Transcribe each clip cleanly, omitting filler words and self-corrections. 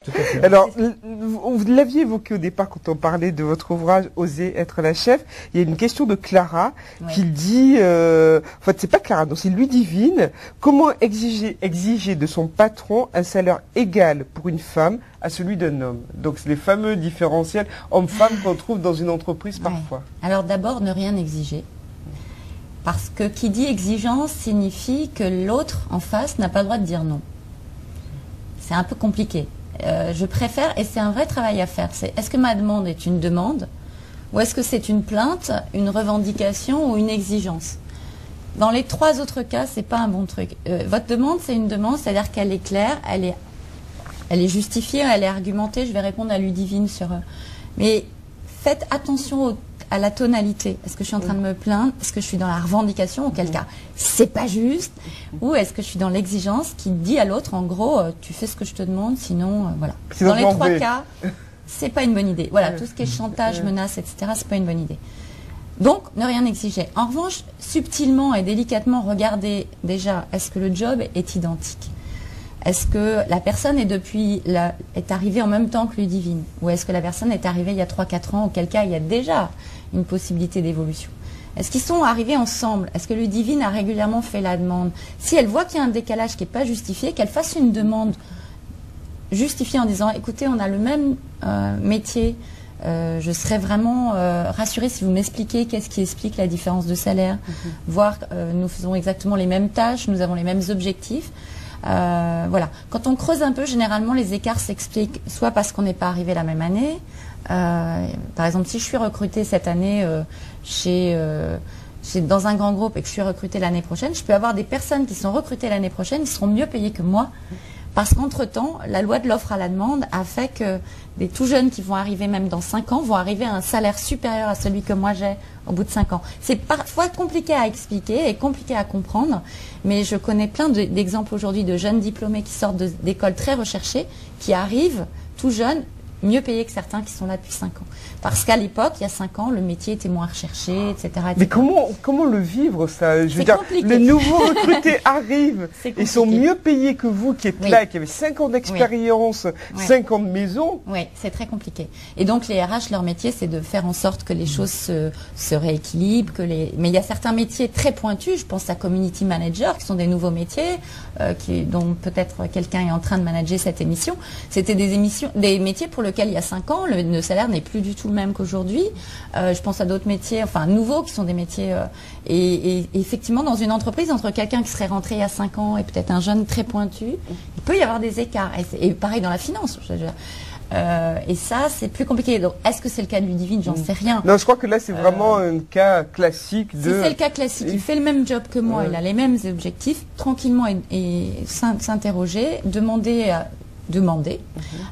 Tout à fait. Alors, vous l'aviez évoqué au départ quand on parlait de votre ouvrage « Oser être la chef ». Il y a une question de Clara qui dit, en fait, c'est pas Clara, non, c'est Ludivine. Comment exiger de son patron un salaire égal pour une femme à celui d'un homme? Donc, c'est les fameux différentiels hommes-femmes qu'on trouve dans une entreprise parfois. Alors, d'abord, ne rien exiger. Parce que qui dit exigence signifie que l'autre en face n'a pas le droit de dire non. C'est un peu compliqué. Je préfère, et c'est un vrai travail à faire, c'est est-ce que ma demande est une demande ou est-ce que c'est une plainte, une revendication ou une exigence? Dans les trois autres cas, c'est pas un bon truc. Votre demande, c'est une demande, c'est-à-dire qu'elle est claire, elle est justifiée, elle est argumentée. Je vais répondre à Ludivine sur... mais faites attention à la tonalité. Est-ce que je suis en train de me plaindre? Est-ce que je suis dans la revendication? Auquel cas, c'est pas juste. Ou est-ce que je suis dans l'exigence qui dit à l'autre, en gros, tu fais ce que je te demande, sinon, voilà. Dans les trois cas, c'est pas une bonne idée. Voilà, tout ce qui est chantage, menace, etc., c'est pas une bonne idée. Donc, ne rien exiger. En revanche, subtilement et délicatement, regardez déjà, est-ce que le job est identique? Est-ce que la personne est arrivée en même temps que Ludivine? Ou est-ce que la personne est arrivée il y a 3-4 ans, auquel cas il y a déjà une possibilité d'évolution? Est-ce qu'ils sont arrivés ensemble? Est-ce que Ludivine a régulièrement fait la demande? Si elle voit qu'il y a un décalage qui n'est pas justifié, qu'elle fasse une demande justifiée en disant, écoutez, on a le même métier, je serais vraiment rassurée si vous m'expliquez qu'est-ce qui explique la différence de salaire, voire nous faisons exactement les mêmes tâches, nous avons les mêmes objectifs. Voilà. Quand on creuse un peu, généralement, les écarts s'expliquent soit parce qu'on n'est pas arrivé la même année. Par exemple, si je suis recrutée cette année dans un grand groupe et que je suis recrutée l'année prochaine, je peux avoir des personnes qui sont recrutées l'année prochaine, qui seront mieux payées que moi. Parce qu'entre-temps, la loi de l'offre à la demande a fait que des tout jeunes qui vont arriver même dans 5 ans vont arriver à un salaire supérieur à celui que moi j'ai au bout de 5 ans. C'est parfois compliqué à expliquer et compliqué à comprendre, mais je connais plein d'exemples aujourd'hui de jeunes diplômés qui sortent d'écoles très recherchées, qui arrivent tout jeunes, mieux payés que certains qui sont là depuis 5 ans. Parce qu'à l'époque, il y a 5 ans, le métier était moins recherché, etc. Mais comment le vivre, ça? Je veux dire, compliqué. les nouveaux recrutés arrivent, ils sont mieux payés que vous qui êtes là, qui avez 5 ans d'expérience, 5 ans de maison. Oui, c'est très compliqué. Et donc, les RH, leur métier, c'est de faire en sorte que les choses se rééquilibrent. Mais il y a certains métiers très pointus, je pense à Community Manager, qui sont des nouveaux métiers, dont peut-être quelqu'un est en train de manager cette émission. C'était des métiers pour lesquels il y a 5 ans, le salaire n'est plus du tout le même qu'aujourd'hui. Je pense à d'autres métiers, enfin nouveaux, qui sont des métiers... et effectivement, dans une entreprise, entre quelqu'un qui serait rentré il y a 5 ans et peut-être un jeune très pointu, il peut y avoir des écarts. Et pareil dans la finance. Et ça, c'est plus compliqué. Donc, est-ce que c'est le cas de Ludivine? J'en sais rien. Non, je crois que là, c'est vraiment un cas classique de... Si c'est le cas classique, il fait le même job que moi, il a les mêmes objectifs, tranquillement et s'interroger, demander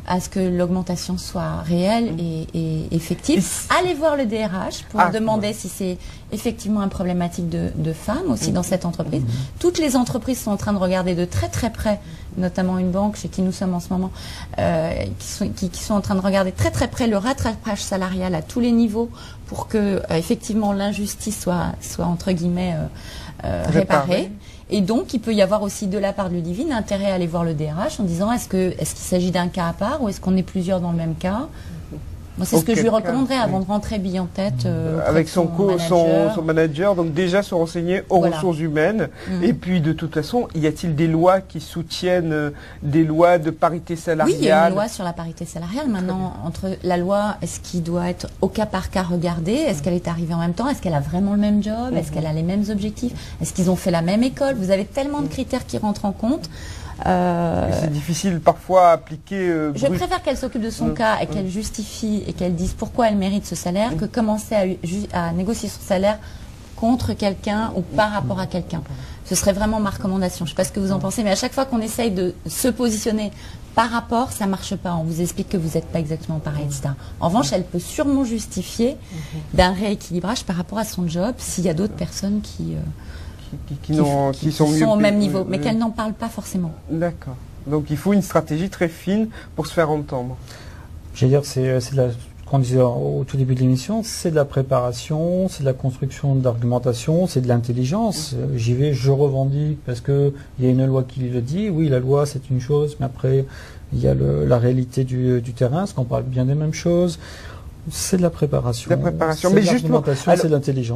à ce que l'augmentation soit réelle et effective. Allez voir le DRH pour demander si c'est effectivement une problématique de femmes aussi dans cette entreprise. Toutes les entreprises sont en train de regarder de très très près, notamment une banque chez qui nous sommes en ce moment, qui sont en train de regarder très très près le rattrapage salarial à tous les niveaux pour que effectivement l'injustice soit entre guillemets réparée. Et donc, il peut y avoir aussi de la part de Ludivine intérêt à aller voir le DRH en disant est-ce qu'il s'agit d'un cas à part ou est-ce qu'on est plusieurs dans le même cas? Moi, c'est ce que je lui recommanderais avant de rentrer bille en tête. Avec son manager, donc déjà se renseigner aux ressources humaines. Et puis, de toute façon, y a-t-il des lois qui soutiennent des lois de parité salariale? Oui, il y a une loi sur la parité salariale. Maintenant, entre la loi, est-ce qu'il doit être au cas par cas regardé? Est-ce qu'elle est arrivée en même temps? Est-ce qu'elle a vraiment le même job? Est-ce qu'elle a les mêmes objectifs? Est-ce qu'ils ont fait la même école? Vous avez tellement de critères qui rentrent en compte. C'est difficile parfois à appliquer. Je préfère qu'elle s'occupe de son cas et qu'elle justifie et qu'elle dise pourquoi elle mérite ce salaire que commencer à négocier son salaire contre quelqu'un ou par rapport à quelqu'un. Ce serait vraiment ma recommandation. Je ne sais pas ce que vous en pensez, mais à chaque fois qu'on essaye de se positionner par rapport, ça ne marche pas. On vous explique que vous n'êtes pas exactement pareil, etc. En revanche, elle peut sûrement justifier d'un rééquilibrage par rapport à son job s'il y a d'autres personnes qui sont au même niveau, mais qu'elles n'en parlent pas forcément. D'accord. Donc il faut une stratégie très fine pour se faire entendre. J'allais dire, c'est qu'on disait au tout début de l'émission, c'est de la préparation, c'est de la construction d'argumentation, c'est de l'intelligence. J'y vais, je revendique parce que il y a une loi qui le dit. Oui, la loi c'est une chose, mais après il y a la réalité du terrain, est-ce qu'on parle bien des mêmes choses? C'est de la préparation. La préparation. C'est Mais de justement, l'argumentation, c'est de l'intelligence.